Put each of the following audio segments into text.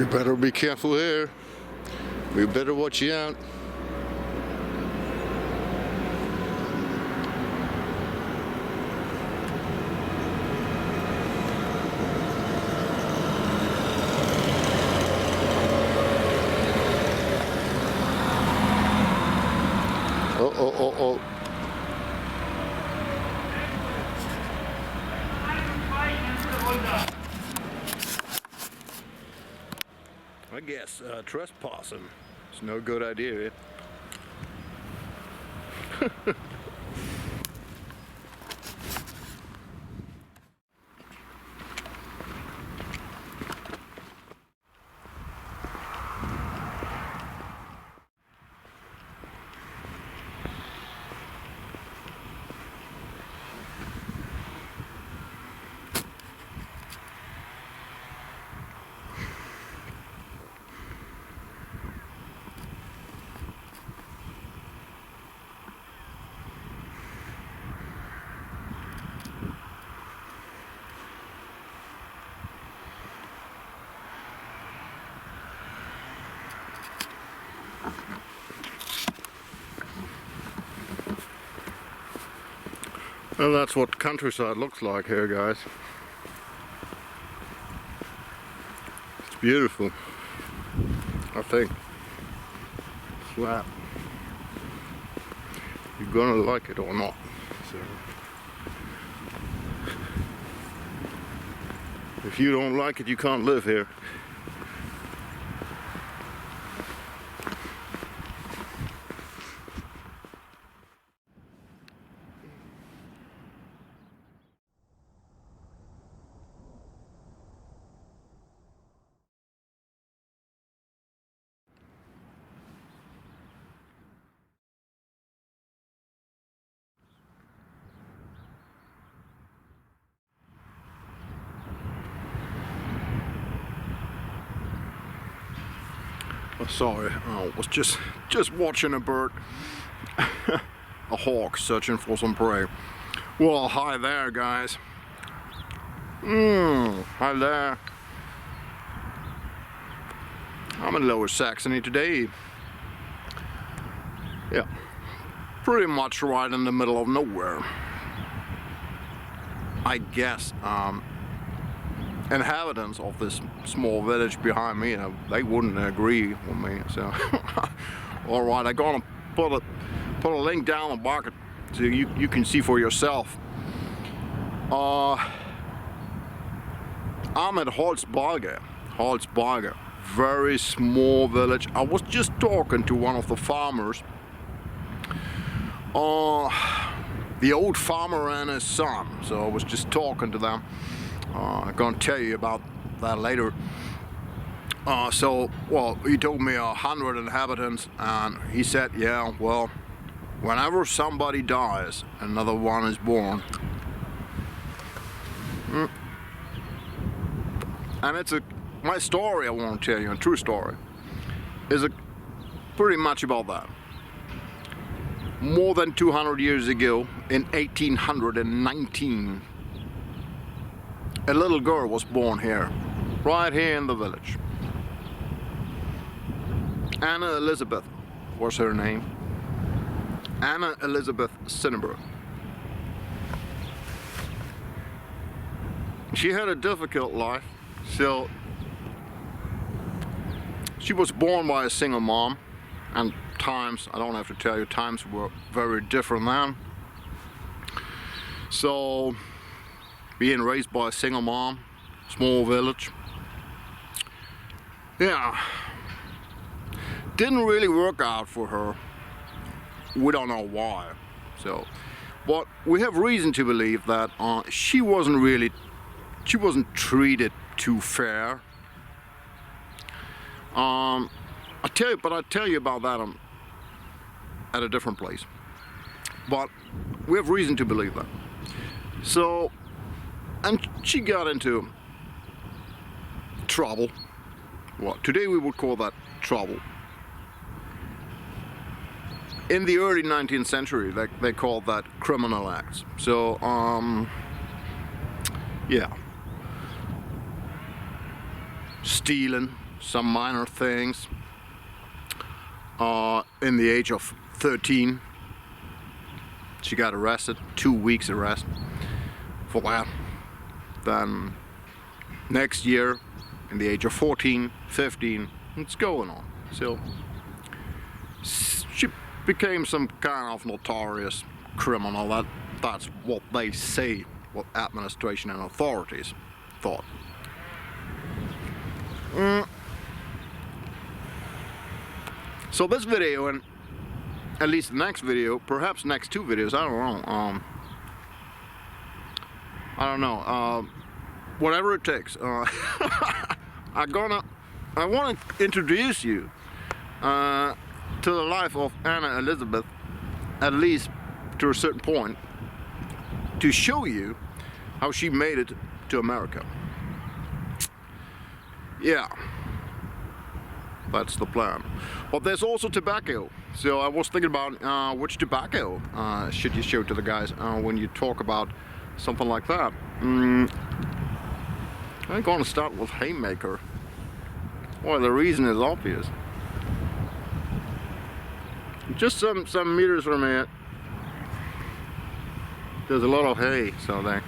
We better be careful here. We better watch you out. Oh. I guess trespassing is no good idea. Well, that's what countryside looks like here, guys. It's beautiful, I think. Flat. You're gonna like it or not. So, if you don't like it, you can't live here. Oh, sorry, I was just watching a bird. A hawk searching for some prey. Well, hi there, guys. Hi there. I'm in Lower Saxony today. Yeah, pretty much right in the middle of nowhere. I guess inhabitants of this small village behind me, they wouldn't agree with me. So, all right, I'm gonna put a link down the bucket so you can see for yourself. I'm at Holzbalge, very small village. I was just talking to one of the farmers. The old farmer and his son. So I was just talking to them. I'm gonna tell you about that later. Well, he told me 100 inhabitants, and he said, yeah, well, whenever somebody dies, another one is born. And it's my story I want to tell you, a true story, is pretty much about that. More than 200 years ago, in 1819, a little girl was born here, right here in the village. Anna Elizabeth was her name. Anna Elizabeth Nienburg. She had a difficult life, so she was born by a single mom, and times, I don't have to tell you, times were very different then. So, being raised by a single mom, small village, yeah, didn't really work out for her. We don't know why. So, but we have reason to believe that she wasn't treated too fair. I'll tell you about that at a different place. But we have reason to believe that. So, and she got into trouble. Well, today we would call that trouble. In the early 19th century, they called that criminal acts. So, yeah. Stealing, some minor things. In the age of 13, she got arrested, 2 weeks arrest for that. Then next year, in the age of 14, 15, it's going on. So she became some kind of notorious criminal. That's what they say, what administration and authorities thought. So this video, and at least the next video, perhaps next 2 videos, I don't know. Whatever it takes. I want to introduce you to the life of Anna Elizabeth, at least to a certain point, to show you how she made it to America. Yeah, that's the plan. But there's also tobacco. So I was thinking about which tobacco should you show to the guys when you talk about something like that. I'm going to start with Haymaker. Well, the reason is obvious. Just some meters from it, there's a lot of hay, so there.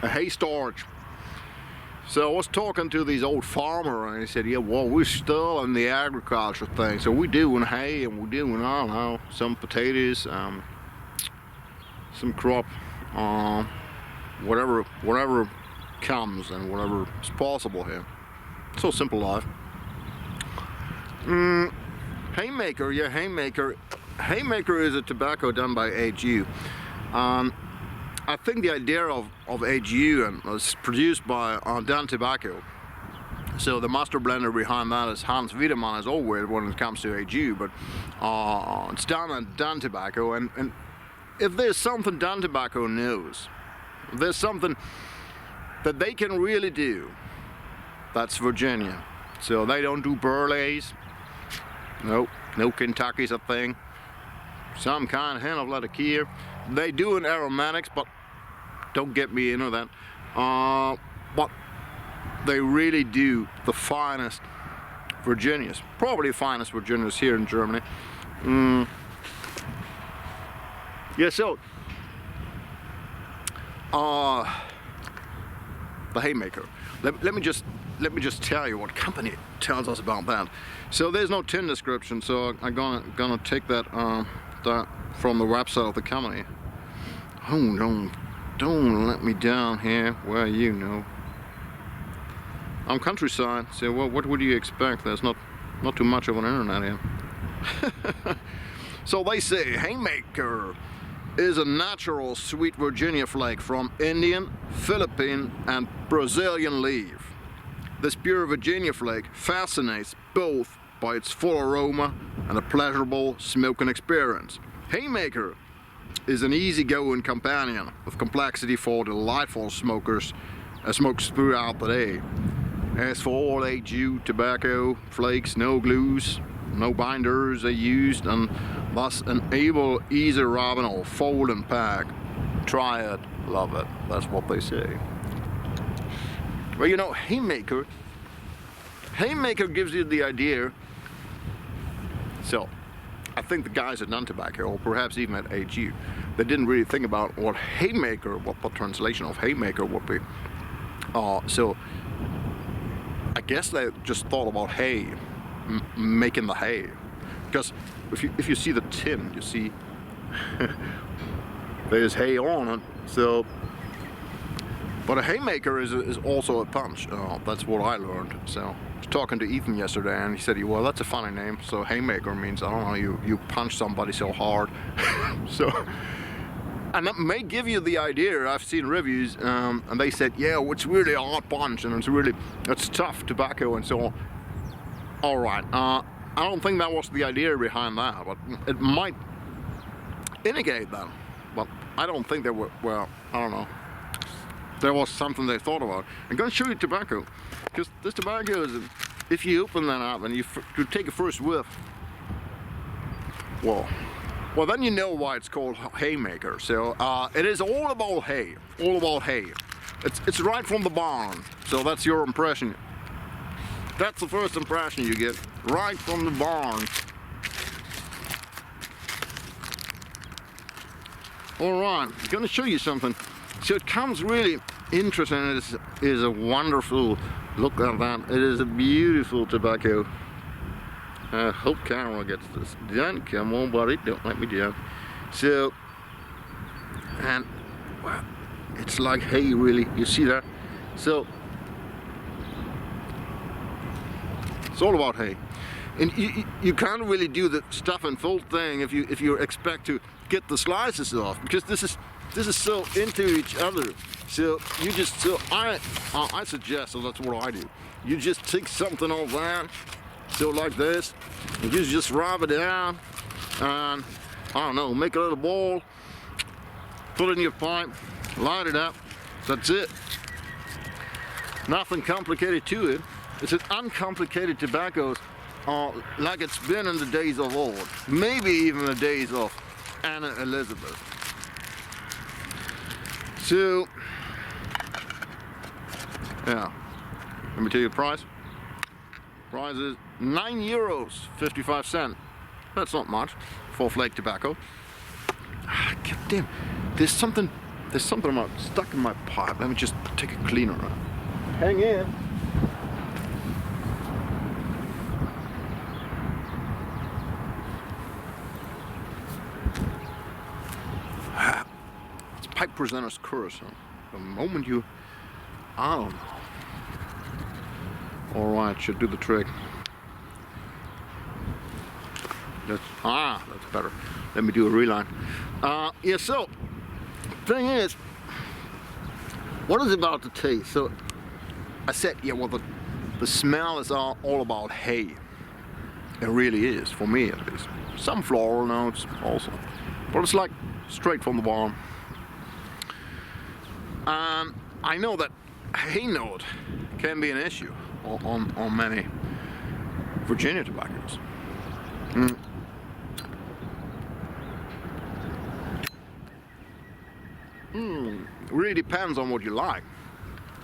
A hay storage. So I was talking to these old farmer, and he said, yeah, well, we're still in the agriculture thing, so we're doing hay, and we're doing, I don't know, some potatoes, some crop, whatever comes and whatever is possible here. So simple life. Haymaker, yeah, Haymaker. Haymaker is a tobacco done by HU. I think the idea of HU was produced by Dan Tobacco. So the master blender behind that is Hans Wiedemann, as always when it comes to HU, but it's done at Dan Tobacco, and if there's something Dan Tobacco knows, if there's something that they can really do, that's Virginia. So they don't do burleys. Nope, no Kentucky's a thing. Some kind of hint of Latakia. They do in aromatics, but don't get me into that. But they really do the finest Virginias. Probably the finest Virginias here in Germany. Yeah, so the Haymaker. Let me just tell you what company tells us about that. So there's no tin description, so I'm gonna take that from the website of the company. Oh, don't let me down here. Well, you know, I'm countryside, so what would you expect? There's not too much of an internet here. So they say Haymaker is a natural sweet Virginia flake from Indian, Philippine, and Brazilian leaf. This pure Virginia flake fascinates both by its full aroma and a pleasurable smoking experience. Haymaker is an easygoing companion with complexity for delightful smokers as smokes throughout the day. As for all HU tobacco flakes, no glues, no binders are used, and thus enable easy rubbing or fold and pack. Try it, love it. That's what they say. Well, you know, Haymaker gives you the idea. So, I think the guys at Non-Tobacco, or perhaps even at HU, they didn't really think about what Haymaker, what the translation of Haymaker would be. So, I guess they just thought about hay, making the hay. Because if you see the tin, you see there's hay on it. So, but a Haymaker is also a punch. That's what I learned. So I was talking to Ethan yesterday, and he said, well, that's a funny name. So Haymaker means, I don't know, you punch somebody so hard. So, and that may give you the idea. I've seen reviews, and they said, yeah, it's really a hard punch, and it's tough tobacco and so on. All right. I don't think that was the idea behind that, but it might indicate that. But I don't think they were, well, I don't know. There was something they thought about. I'm going to show you tobacco, because this tobacco is, if you open that up and you take a first whiff, well, then you know why it's called Haymaker. So it is all about hay, It's right from the barn, so that's your impression. That's the first impression you get, right from the barn. Alright, I'm going to show you something. So it comes really interesting. It is a wonderful, look at that. It is a beautiful tobacco. I hope camera gets this done. Come on, buddy, don't let me down. So, and well, it's like hay, really. You see that? So it's all about hay, and you can't really do the stuff and fold thing if you expect to get the slices off, because this is so into each other. So you just I suggest, so that's what I do. You just take something off that, so like this, and you just rub it down, and I don't know, make a little ball, put it in your pipe, light it up. That's it. Nothing complicated to it. It's an uncomplicated tobacco, like it's been in the days of old, maybe even the days of Anna Elizabeth. So, yeah, let me tell you the price. Price is €9.55. That's not much for flake tobacco. God damn, there's something stuck in my pipe. Let me just take a cleaner out. Hang in. It's pipe presenter's curse. Huh? The moment you, I don't know. All right, should do the trick. That's better. Let me do a reline. Yeah. So, thing is, what is it about the taste? So, I said, yeah, well, the smell is all about hay. It really is, for me at least. Some floral notes also, but it's like straight from the barn. I know that hay note can be an issue on many Virginia tobaccos. Really depends on what you like.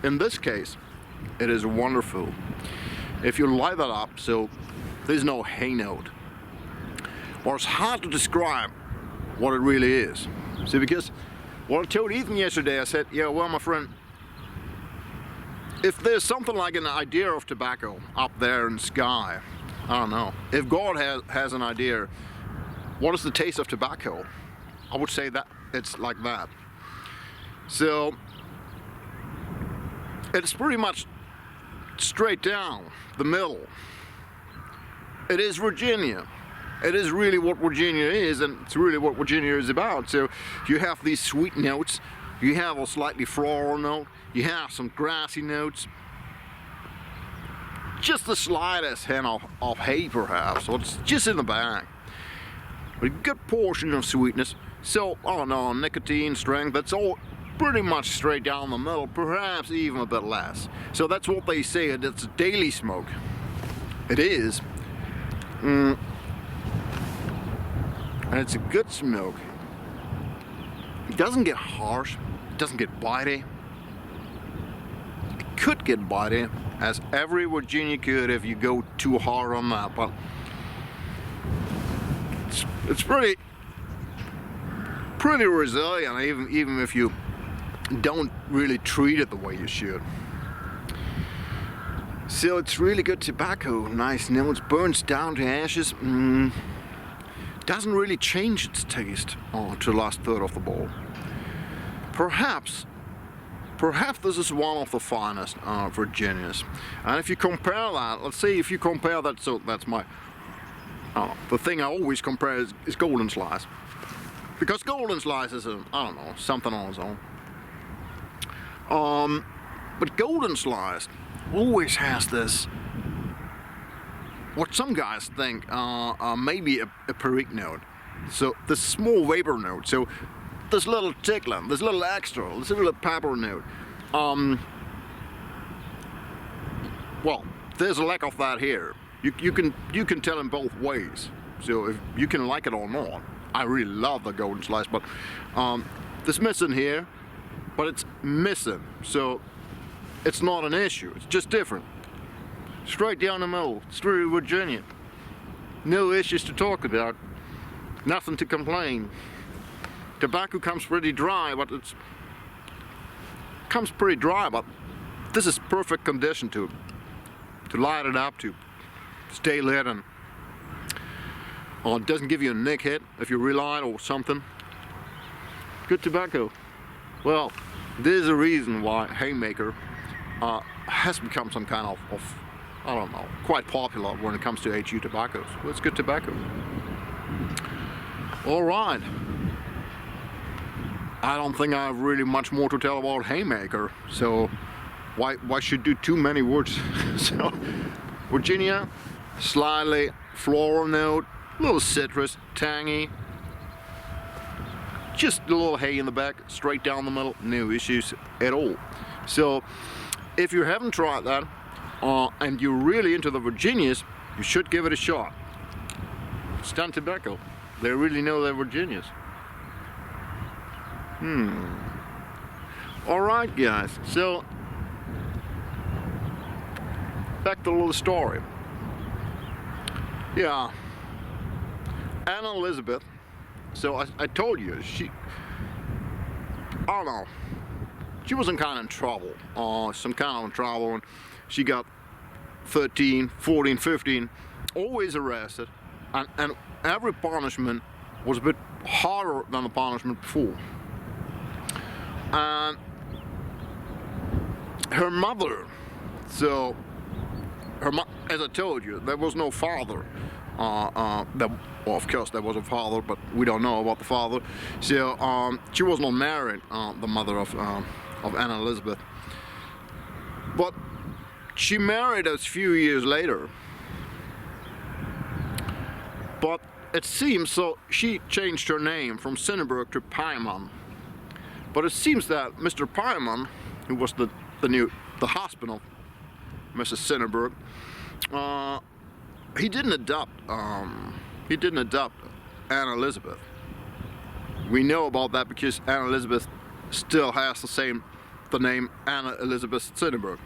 In this case, it is wonderful. If you light that up, so there's no hay note. Or it's hard to describe what it really is. See, because what I told Ethan yesterday, I said, yeah, well, my friend, if there's something like an idea of tobacco up there in the sky, I don't know. If God has an idea, what is the taste of tobacco? I would say that it's like that. So it's pretty much straight down the middle. It is Virginia. It is really what Virginia is, and it's really what Virginia is about. So you have these sweet notes, you have a slightly floral note, you have some grassy notes, just the slightest hint of hay perhaps, so it's just in the bag. But a good portion of sweetness. So, I don't know, nicotine, strength, that's all pretty much straight down the middle, perhaps even a bit less. So that's what they say, it's a daily smoke. It is. And it's a good smoke. It doesn't get harsh, it doesn't get bitey. It could get bitey, as every Virginia could if you go too hard on that, but it's pretty resilient, even if you don't really treat it the way you should. So it's really good tobacco, nice notes, burns down to ashes, doesn't really change its taste to the last third of the bowl. Perhaps this is one of the finest Virginias. And if you compare that, let's see if you compare that, so that's my, the thing I always compare is Golden Slice. Because Golden Slice is, I don't know, something on its own. But Golden Slice always has this, what some guys think maybe a perique note. So this small vapor note. So this little tickling, this little extra, this little pepper note. Well, there's a lack of that here. You can tell in both ways. So if you can like it or not. I really love the Golden Slice, but this missing here, but it's missing, so it's not an issue. It's just different. Straight down the middle, through Virginia. No issues to talk about. Nothing to complain. Tobacco comes pretty dry, but this is perfect condition to light it up, to stay lit, and it doesn't give you a nick hit if you relight or something. Good tobacco. Well, there's a reason why Haymaker has become some kind of I don't know, quite popular when it comes to HU tobaccos. Well, it's good tobacco. All right. I don't think I have really much more to tell about Haymaker, so why should do too many words? So, Virginia, slightly floral note, a little citrus, tangy, just a little hay in the back, straight down the middle, no issues at all. So, if you haven't tried that, and you're really into the Virginias, you should give it a shot. Stunt tobacco. They really know they're Virginias. Alright guys, so back to the little story. Yeah, Anna Elizabeth, so I told you, I don't know, she was in kind of trouble, some kind of trouble, and she got 13, 14, 15, always arrested, and every punishment was a bit harder than the punishment before. And her mother, so as I told you, there was no father. Well, of course there was a father, but we don't know about the father. So she was not married, the mother of Anna Elizabeth. But she married a few years later. But it seems so she changed her name from Nienburg to Pyman. But it seems that Mr. Pyman, who was the husband of Mrs. Nienburg, he didn't adopt Anna Elizabeth. We know about that because Anna Elizabeth still has the name Anna Elizabeth Nienburg.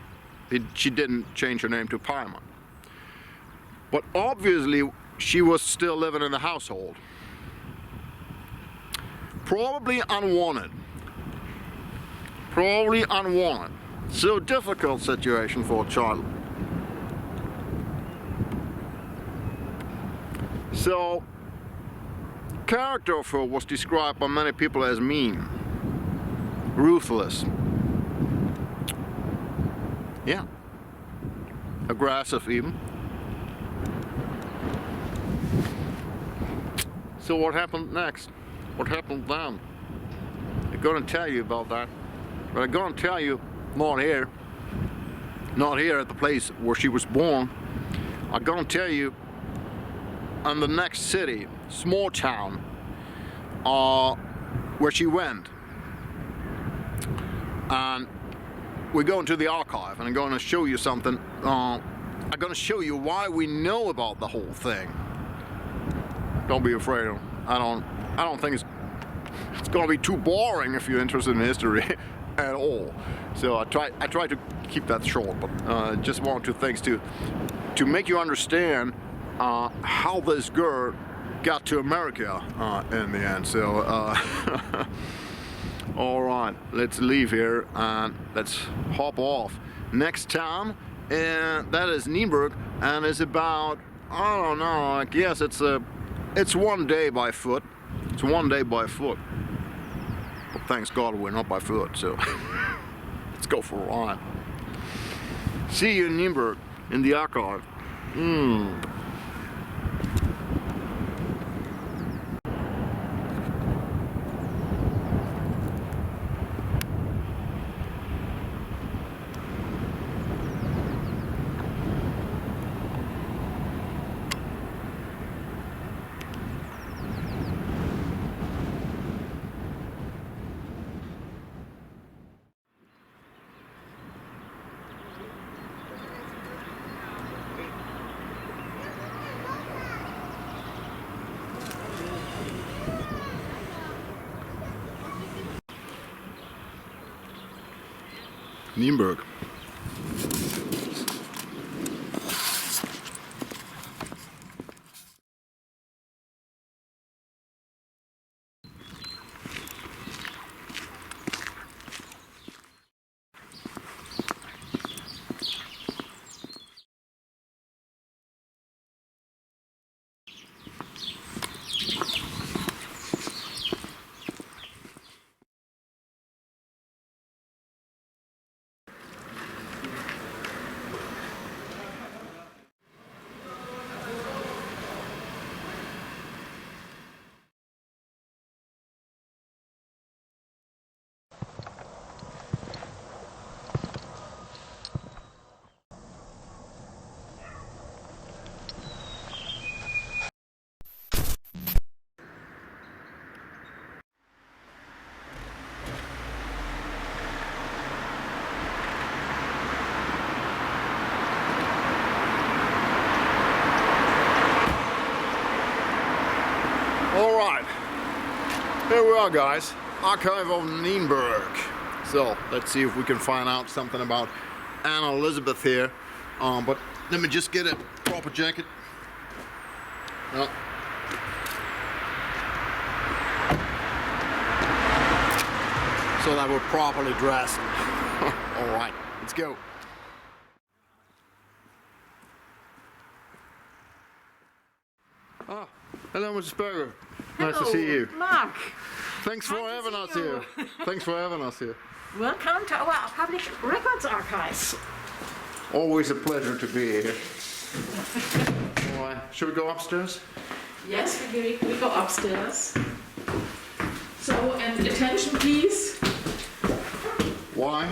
She didn't change her name to Pyman. But obviously she was still living in the household. Probably unwanted. Probably unwanted. So difficult situation for a child. So, character of her was described by many people as mean, ruthless, yeah, aggressive even. So what happened next? What happened then? I'm gonna tell you about that, but I'm gonna tell you not here at the place where she was born. I'm gonna tell you in the next city, small town, where she went. And we're going to the archive, and I'm going to show you something. I'm going to show you why we know about the whole thing. Don't be afraid. I don't think it's going to be too boring if you're interested in history at all. So I try to keep that short, but just one or two things to make you understand how this girl got to America in the end. So all right, let's leave here and let's hop off. Next town, and that is Nienburg, and it's about, I don't know, I guess it's 1 day by foot. It's 1 day by foot. But thanks God we're not by foot, so let's go for a ride. See you in Nienburg in the archive. Nienburg. Alright, here we are guys, Archive of Nienburg. So, let's see if we can find out something about Anna Elizabeth here. But let me just get a proper jacket. No. So that we're properly dressed. Alright, let's go. Ah, hello Mrs. Berger. Nice to see you. Mark. Thanks for having us here. Thanks for having us here. Welcome to our public records archives. Always a pleasure to be here. All right, should we go upstairs? Yes, we go upstairs. So, and attention please. Why?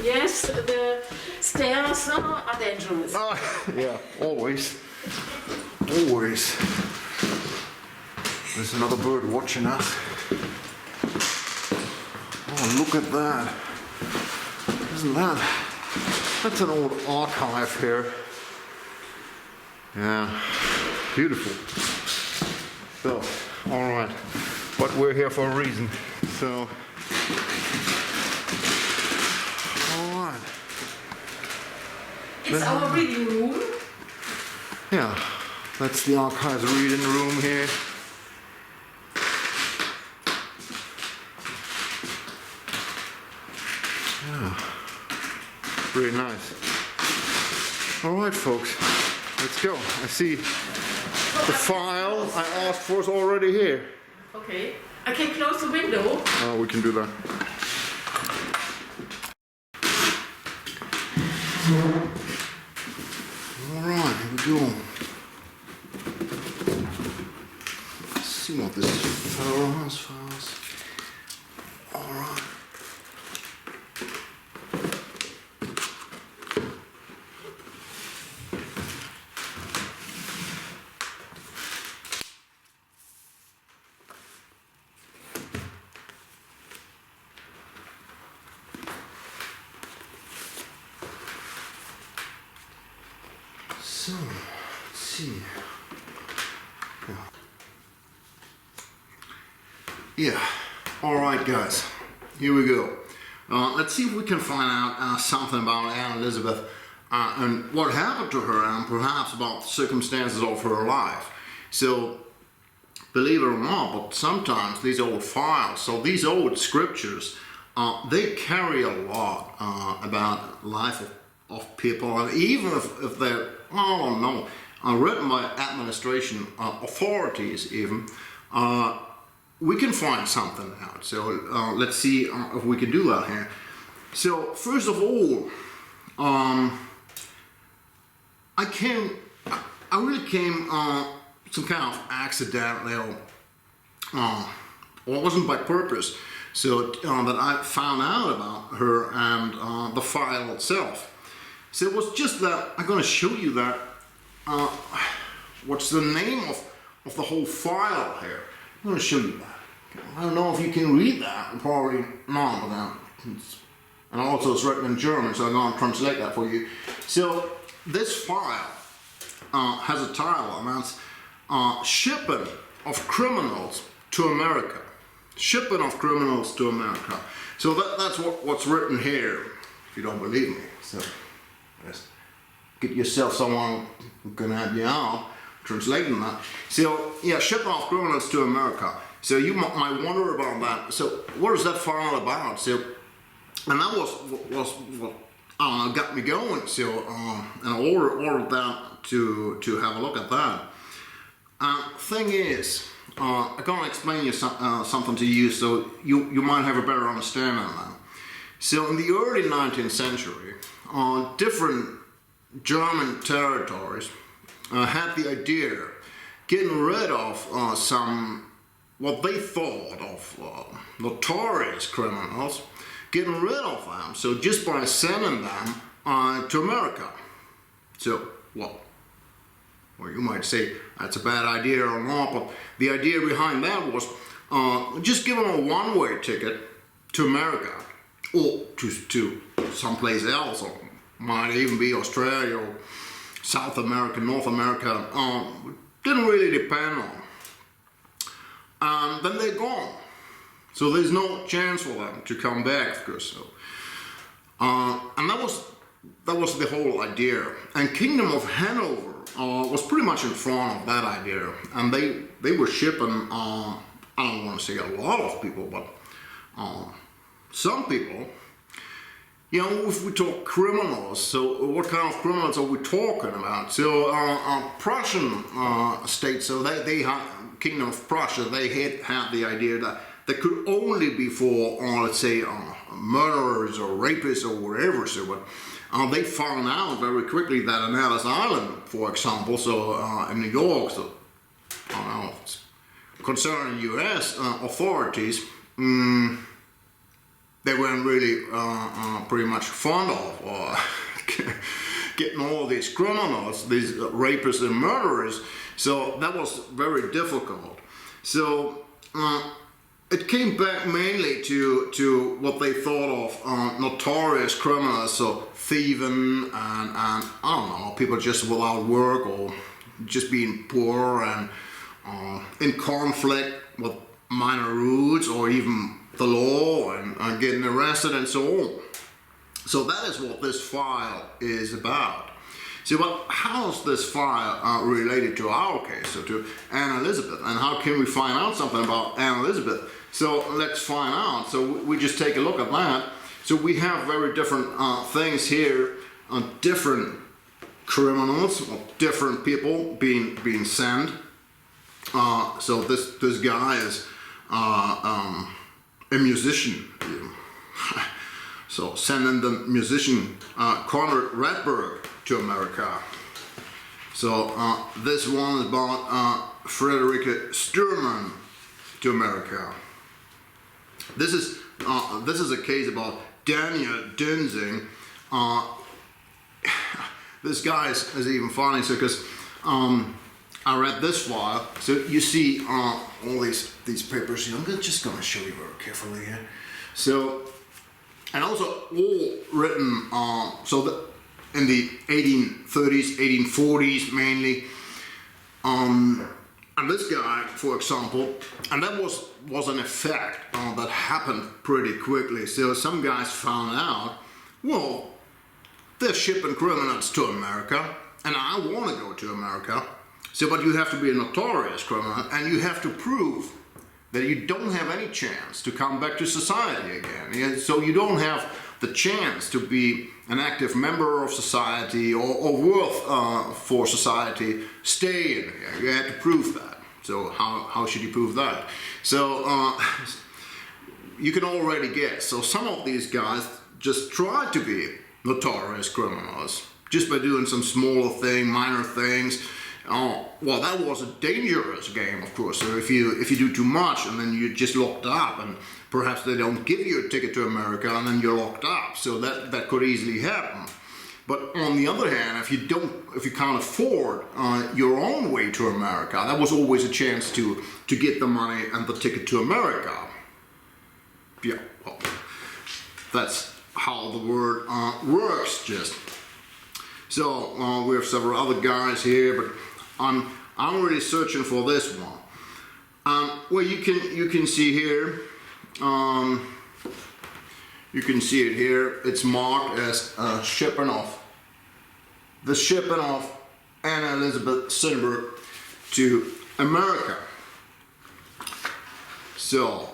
Yes, the stairs are dangerous. Oh, yeah, always. Always. There's another bird watching us. Oh, look at that. Isn't that? That's an old archive here. Yeah, beautiful. So, all right. But we're here for a reason. So, all right. It's our reading room. Yeah, that's the archives reading room here. Yeah, very nice. All right, folks, let's go. I see the file I asked for is already here. Okay, I can close the window. Oh, we can do that. All right, here we go. Let's see what this fellow has for us. All right. So, let's see. Yeah. All right, guys. Here we go. Let's see if we can find out something about Anne Elizabeth and what happened to her, and perhaps about the circumstances of her life. So, believe it or not, but sometimes these old files, so these old scriptures, they carry a lot about life of people, and even if they're, I don't know, written by administration authorities even, we can find something out. So let's see if we can do that here. So first of all, I really came some kind of accidentally, or it wasn't by purpose, so that I found out about her and the file itself. So it was just that I'm going to show you that what's the name of the whole file here. I'm going to show you that. I don't know if you can read that, probably not, but and also it's written in German, so I'm going to translate that for you. So this file has a title, and that's Shipping of Criminals to America. Shipping of Criminals to America. So that's what's written here. if you don't believe me. So just get yourself someone who can help you out translating that. So yeah, shipping off criminals to America. So you might wonder about that. So what is that file about? So, and that was what got me going. So and I ordered that to have a look at that. Thing is, I'm gonna explain you something to you, so you might have a better understanding of that. So in the early 19th century, different German territories had the idea of getting rid of some what they thought of notorious criminals, getting rid of them. So just by sending them to America. So well, you might say that's a bad idea or not, but the idea behind that was just give them a one-way ticket to America or to someplace else, or might even be Australia or South America, North America. Didn't really depend on. Then they're gone. So there's no chance for them to come back, of course. So, and that was the whole idea. And Kingdom of Hanover was pretty much in front of that idea, and they were shipping. I don't want to say a lot of people, but some people. You know, if we talk criminals, so what kind of criminals are we talking about? So Prussian states, so they had Kingdom of Prussia, they had the idea that they could only be for, let's say, murderers or rapists or whatever. So, but they found out very quickly that on Ellis Island, for example, so in New York, so I don't know, concerning U.S. authorities. They weren't really pretty much fond of getting all these criminals, these rapists and murderers. So that was very difficult. So it came back mainly to what they thought of notorious criminals, so thieving and I don't know, people just without work or just being poor and in conflict with minor roots or even the law and getting arrested and so on. So that is what this file is about. So, but how is this file related to our case, so to Anne Elizabeth, and how can we find out something about Anne Elizabeth? So let's find out. So we just take a look at that. So we have very different things here, different criminals, or different people being sent. So this guy is a musician. So sending the musician Conrad Redberg to America. So this one is about Friederike Sturman to America. This is a case about Daniel Dünzing. This guy is even funny, so because I read this file, so you see all these papers here. I'm just going to show you very carefully here. So, and also all written in the 1830s, 1840s mainly. And this guy, for example, and that was an effect that happened pretty quickly. So some guys found out, well, they're shipping criminals to America, and I want to go to America. So, but you have to be a notorious criminal, and you have to prove that you don't have any chance to come back to society again. So you don't have the chance to be an active member of society or worth for society, stay in here. You have to prove that. So how should you prove that? So you can already guess. So some of these guys just try to be notorious criminals just by doing some smaller thing, minor things. Well, that was a dangerous game, of course. So if you do too much and then you're just locked up, and perhaps they don't give you a ticket to America, and then you're locked up. So that could easily happen. But on the other hand, if you can't afford your own way to America, that was always a chance to get the money and the ticket to America. Yeah, well, that's how the word works, just. So we have several other guys here, but I'm really searching for this one. Well, you can see here. You can see it here. It's marked as shipping off. The shipping of Anna Elizabeth Nienburg to America. So,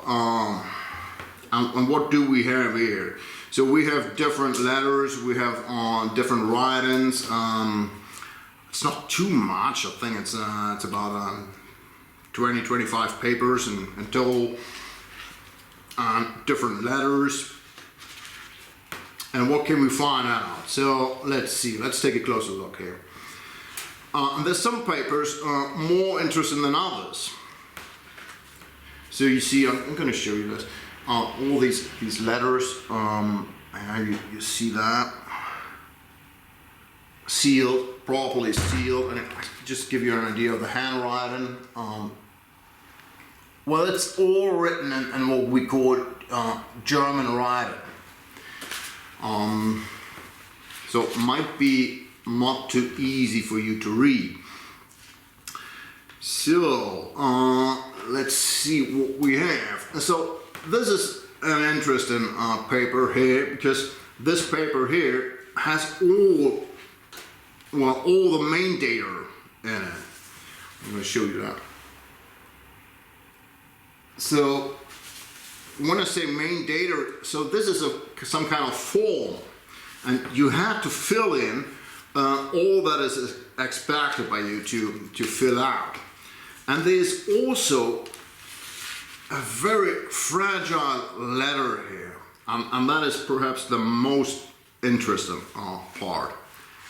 and what do we have here? So we have different letters, we have different writings. It's not too much, I think it's about 20-25 papers in total, different letters. And what can we find out? So let's see, let's take a closer look here. And there's some papers more interesting than others. So you see, I'm going to show you this. All these letters, you see that, sealed, properly sealed, and just give you an idea of the handwriting. Well, it's all written in what we call German writing. So it might be not too easy for you to read. So let's see what we have. So this is an interesting paper here, because this paper here has all the main data in it. I'm going to show you that. So when I say main data, so this is some kind of form, and you have to fill in all that is expected by you to fill out. And there's also a very fragile letter here, and that is perhaps the most interesting part.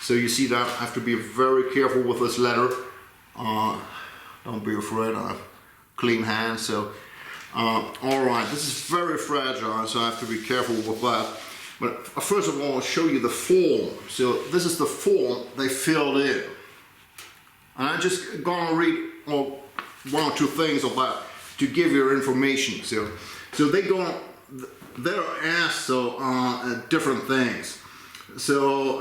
So you see that I have to be very careful with this letter. Don't be afraid, I have clean hands. So alright, this is very fragile, so I have to be careful with that. But first of all, I'll show you the form. So this is the form they filled in. And I'm just gonna read one or two things of that to give you information. So they're asked different things. So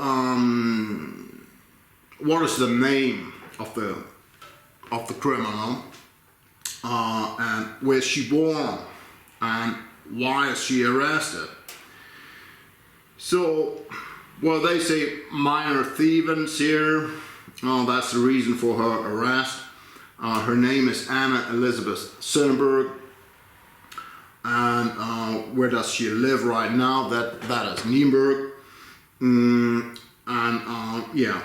what is the name of the criminal, and where's she born, and why is she arrested? So, well, they say minor thievings here. That's the reason for her arrest. Her name is Anna Elizabeth Nienburg, and where does she live right now? That is Nienburg, yeah,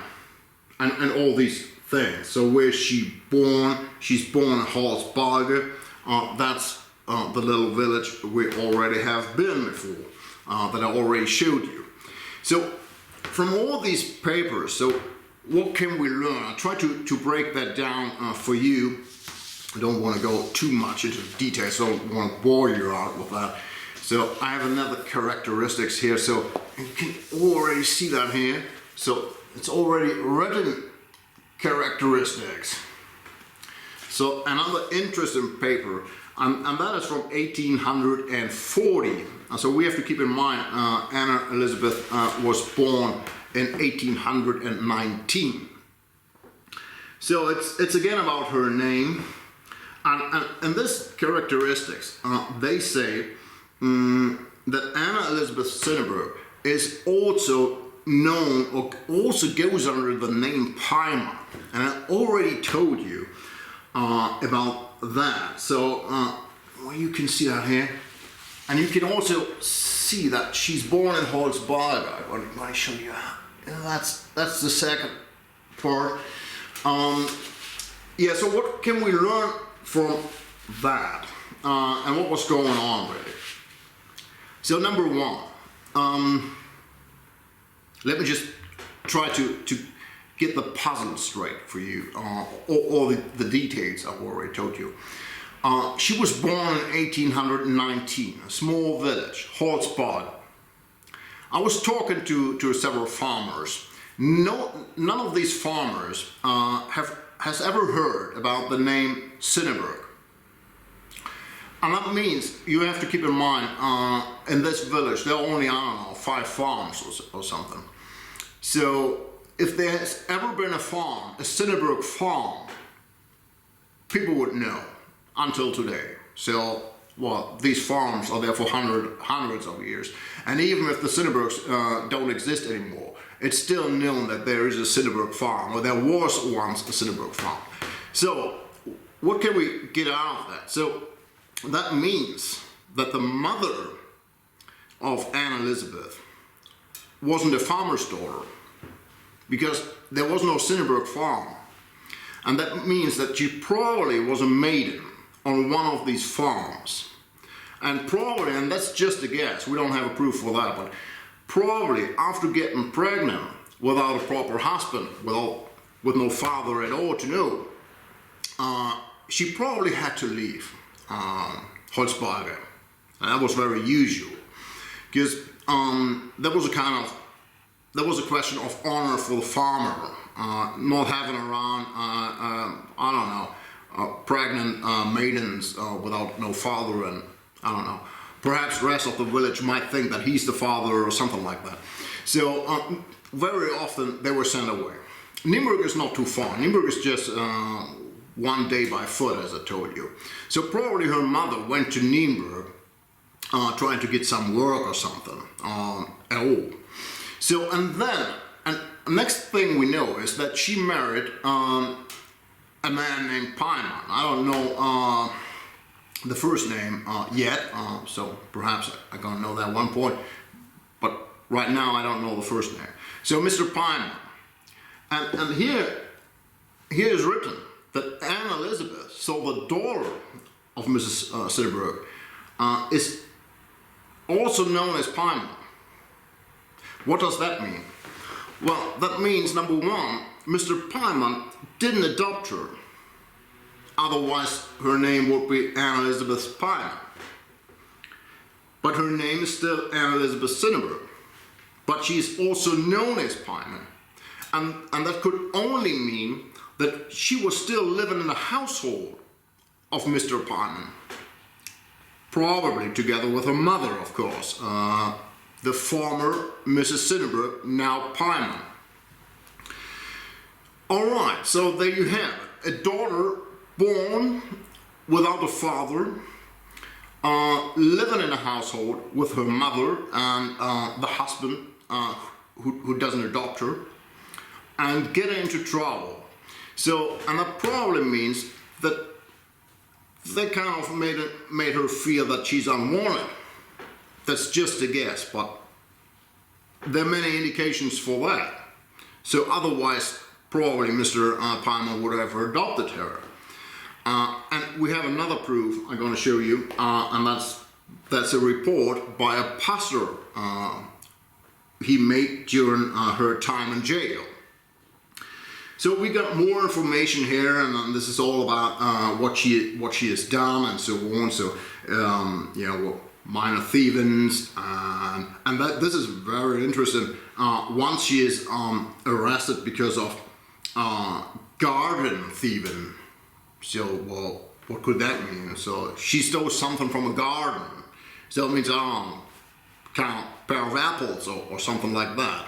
and all these things. So where's she born? She's born in Holzbalge. That's the little village we already have been before, that I already showed you. So from all these papers, so what can we learn? I'll try to break that down for you. I don't want to go too much into details, so I don't want to bore you out with that. So I have another characteristics here, so you can already see that here. So it's already written characteristics. So another interesting paper, and that is from 1840. So we have to keep in mind Anna Elizabeth was born in 1819. So it's again about her name, and this characteristics, they say that Anna Elizabeth Nienburg is also known, or also goes under the name Pima, and I already told you about that. So well, you can see that here, and you can also see that she's born in Holzbalge. Let me show you that. That's the second part. Yeah, so what can we learn from that, and what was going on with it? So number one, let me just try to get the puzzle straight for you, all the details I've already told you. She was born in 1819, a small village, Holzbalge. I was talking to several farmers. None of these farmers has ever heard about the name Nienburg. And that means you have to keep in mind, in this village, there are only, I don't know, 5 farms or something. So if there has ever been a farm, a Nienburg farm, people would know until today. So well, these farms are there for hundreds of years. And even if the Cineburgs don't exist anymore, it's still known that there is a Cineburg farm, or there was once a Cineburg farm. So what can we get out of that? So that means that the mother of Anne Elizabeth wasn't a farmer's daughter, because there was no Cineburg farm. And that means that she probably was a maiden on one of these farms. And probably, and that's just a guess, we don't have a proof for that, but probably after getting pregnant without a proper husband, with no father at all to know, she probably had to leave Holzbalge. And that was very usual, because there was a question of honor for the farmer, not having around, I don't know, pregnant maidens without no father, and I don't know, perhaps the rest of the village might think that he's the father or something like that. So very often they were sent away. Nienburg is not too far. Nienburg is just 1 day by foot, as I told you. So probably her mother went to Nienburg trying to get some work or something at all. So, and then, and next thing we know is that she married a man named Paiman. I don't know the first name yet, so perhaps I'm gonna know that at one point, but right now I don't know the first name. So Mr. Paiman, and here is written that Anne Elizabeth, so the daughter of Mrs. Cineburg, is also known as Paiman. What does that mean? Well, that means, number one, Mr. Paiman didn't adopt her. Otherwise, her name would be Anne Elizabeth Paiman. But her name is still Anne Elizabeth Cineburg. But she is also known as Paiman. And that could only mean that she was still living in the household of Mr. Paiman. Probably together with her mother, of course. The former Mrs. Cineburg, now Paiman. Alright, so there you have it. A daughter born without a father, living in a household with her mother and the husband who doesn't adopt her, and getting into trouble. So, and that probably means that they kind of made her feel that she's unwanted. That's just a guess, but there are many indications for that. So otherwise, probably Mr. Paiman would have adopted her. And we have another proof I'm going to show you, and that's a report by a pastor he made during her time in jail. So we got more information here, and this is all about what she has done and so on. So you know, minor thievings, and this is very interesting. Once she is arrested because of garden thieving. So, well, what could that mean? So she stole something from a garden. So it means kind of pair of apples or something like that.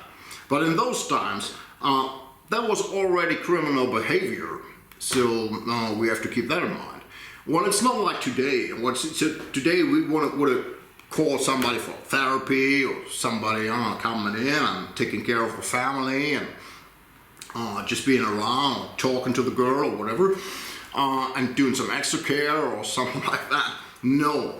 But in those times, that was already criminal behavior. So we have to keep that in mind. Well, it's not like today. Today we would have called somebody for therapy, or somebody coming in and taking care of the family and just being around, or talking to the girl or whatever, and doing some extra care or something like that. No,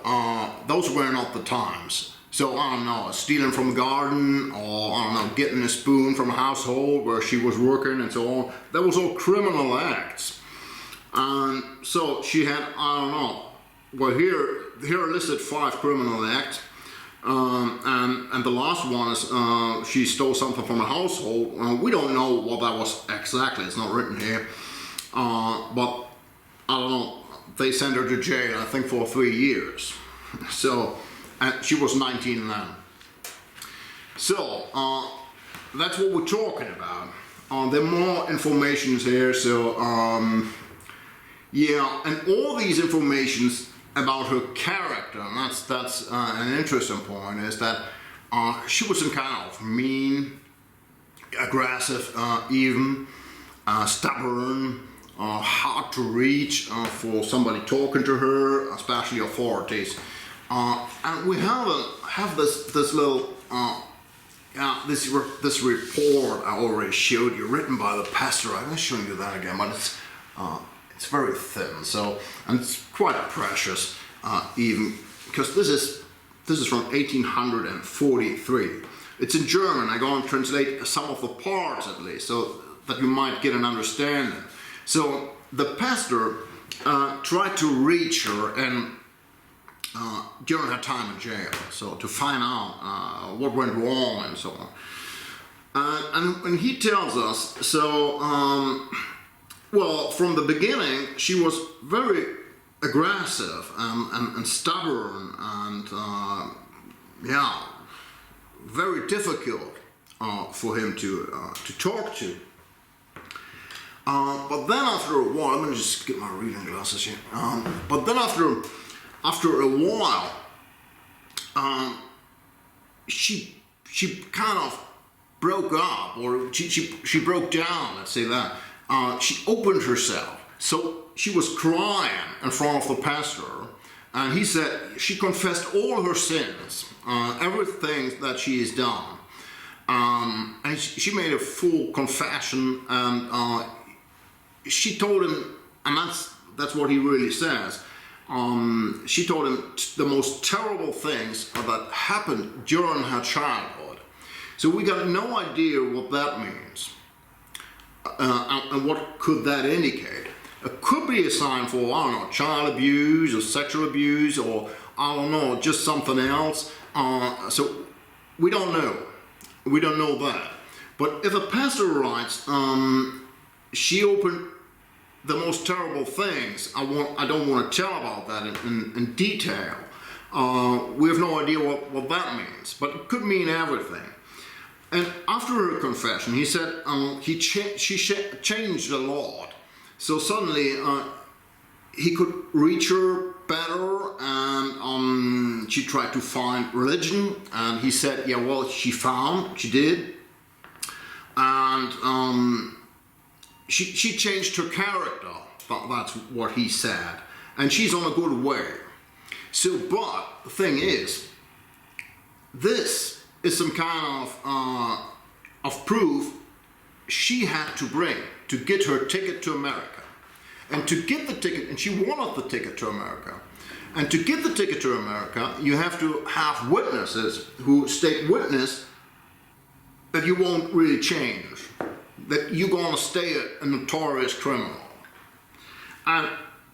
those were not the times. So I don't know, stealing from a garden, or I don't know, getting a spoon from a household where she was working and so on. That was all criminal acts. And so she had, I don't know, well here are listed 5 criminal acts. And the last one is she stole something from a household. We don't know what that was exactly, it's not written here. But I don't know, they sent her to jail, I think, for 3 years. So, and she was 19 then. So, that's what we're talking about. There are more informations here, so, yeah, and all these informations about her character, and that's an interesting point, is that she was some kind of mean, aggressive, even, stubborn, hard to reach for somebody talking to her, especially authorities. And we have this little this report I already showed you, written by the pastor. I'm not showing you that again, but it's very thin, so, and it's quite precious, even because this is from 1843. It's in German. I'm going to translate some of the parts at least, so that you might get an understanding. So the pastor tried to reach her and during her time in jail, so to find out what went wrong and so on. And he tells us, so well, from the beginning she was very aggressive and stubborn and yeah, very difficult for him to talk to. But then after a while, let me just get my reading glasses here. But then after a while, she kind of broke up, or she broke down. Let's say that. She opened herself. So she was crying in front of the pastor, and he said she confessed all her sins, everything that she has done, and she made a full confession, and she told him, and that's what he really says. She told him the most terrible things that happened during her childhood. So we got no idea what that means, and what could that indicate. It could be a sign for, I don't know, child abuse or sexual abuse, or I don't know, just something else. So we don't know. We don't know that. But if a pastor writes, she opened the most terrible things, I don't want to tell about that in detail. We have no idea what that means, but it could mean everything. And after her confession, he said she changed a lot. So suddenly he could reach her better, and she tried to find religion, and he said, yeah, well, she did, and she changed her character. That's what he said, and she's on a good way. So, but the thing is, this is some kind of proof she had to bring to get her ticket to America. And to get the ticket, and she wanted the ticket to America. And to get the ticket to America, you have to have witnesses who state witness that you won't really change, that you're gonna stay a notorious criminal. And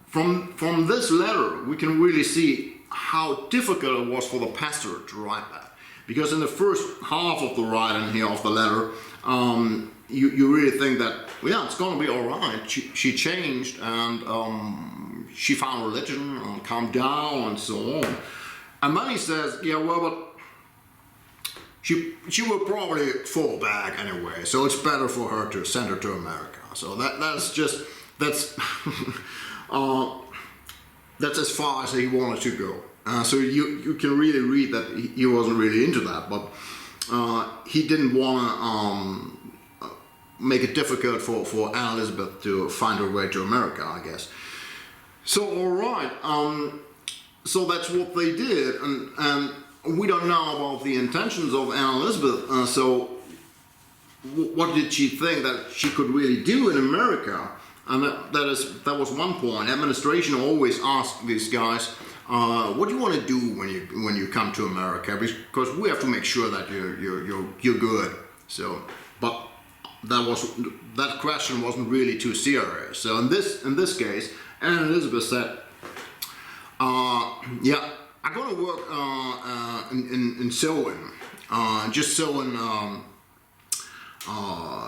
from this letter, we can really see how difficult it was for the pastor to write that. Because in the first half of the writing here of the letter, you really think that, well, yeah, it's going to be all right. She changed, and she found religion and calmed down and so on. And then he says, yeah, well, but she will probably fall back anyway, so it's better for her to send her to America. So that's that's as far as he wanted to go. So you can really read that he wasn't really into that, but he didn't want to make it difficult for Anne Elizabeth to find her way to America, I guess. So all right, so that's what they did, and we don't know about the intentions of Anne Elizabeth. So what did she think that she could really do in America? And that was one point. Administration always asked these guys, what do you want to do when you come to America? Because we have to make sure that you're good. So, but that question wasn't really too serious. So in this case, Anne Elizabeth said, yeah, I'm going to work in sewing, just sewing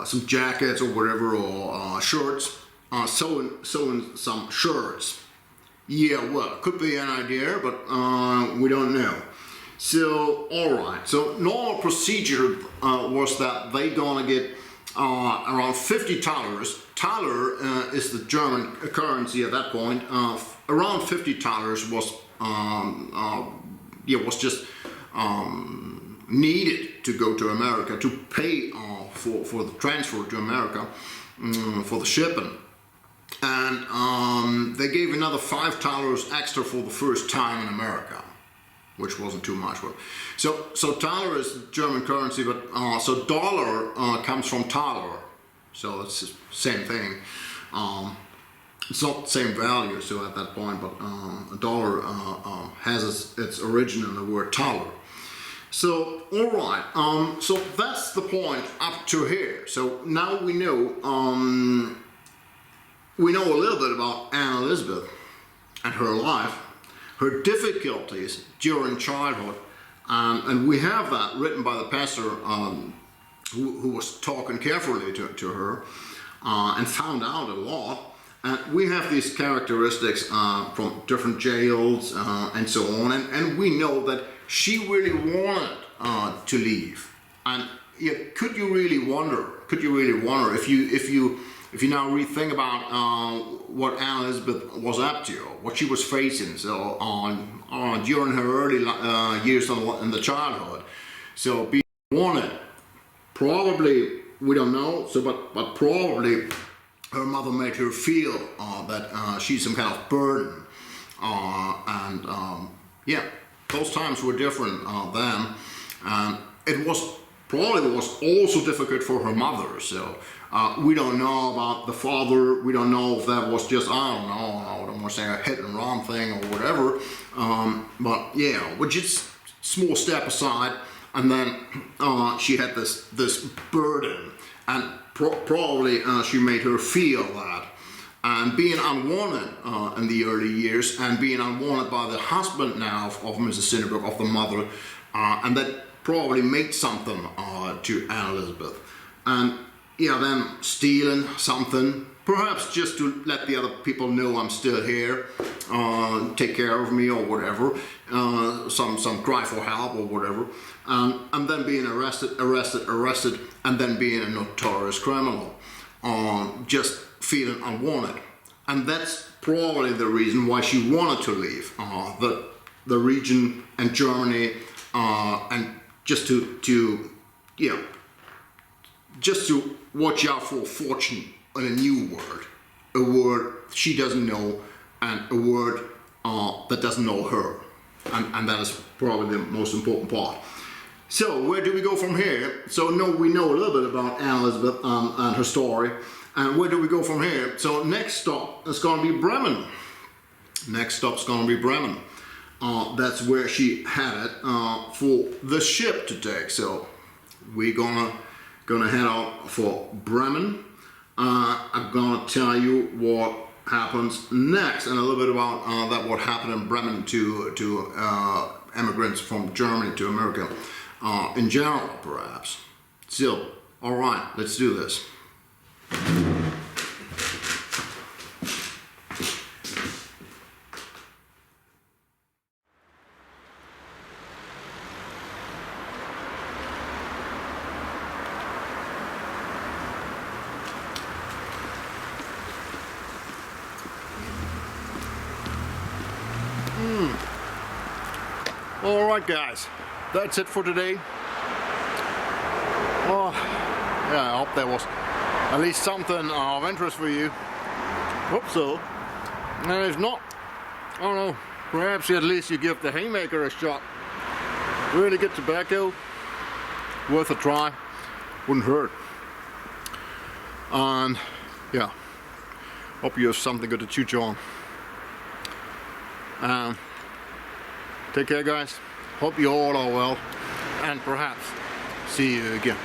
some jackets or whatever, or shirts, sewing some shirts. Yeah, well, could be an idea, but we don't know. So, all right. So, normal procedure was that they gonna get around 50 thalers. Thaler is the German currency at that point. Around 50 thalers was just needed to go to America, to pay for the transfer to America, for the shipping. and they gave another $5 extra for the first time in America, which wasn't too much. So Thaler is German currency, but so dollar comes from Thaler, so it's the same thing. It's not the same value, so at that point, but a dollar has its origin in the word Thaler. So, all right, so that's the point up to here. So now we know a little bit about Anne Elizabeth and her life, her difficulties during childhood, and we have that written by the pastor who was talking carefully to her and found out a lot. And we have these characteristics from different jails and so on, and we know that she really wanted to leave. And yeah, could you really wonder if you now rethink about what Anne Elizabeth was up to, what she was facing, so during her early years in the childhood. So being wanted, probably we don't know. So but probably her mother made her feel that she's some kind of burden, yeah, those times were different then, and it was also difficult for her mother. So we don't know about the father. We don't know if that was just, I don't want to say a hit and run thing or whatever, but yeah, which is small step aside. And then she had this burden, and probably she made her feel that. And being unwanted in the early years, and being unwanted by the husband now of Mrs. Nienburg, of the mother, and that probably made something to Anne Elizabeth. And yeah, then stealing something, perhaps just to let the other people know I'm still here, take care of me or whatever, some cry for help or whatever, and then being arrested, and then being a notorious criminal, just feeling unwanted. And that's probably the reason why she wanted to leave the region and Germany, and just to watch out for fortune in a new world, a word she doesn't know, and a word that doesn't know her, and that is probably the most important part. So where do we go from here? So we know a little bit about Anne Elizabeth and her story, and where do we go from here? So next stop is going to be Bremen. Next stop's going to be Bremen. That's where she headed for the ship to take. So we're gonna head out for Bremen. I'm gonna tell you what happens next, and a little bit about that what happened in Bremen to immigrants from Germany to America in general, perhaps. So, all right, let's do this. All right, guys, that's it for today. Oh, yeah, I hope that was at least something of interest for you. Hope so. And if not, I don't know, perhaps at least you give the Haymaker a shot. Really good tobacco, worth a try, wouldn't hurt. And yeah, hope you have something good to chew on. Take care, guys. Hope you all are well, and perhaps see you again.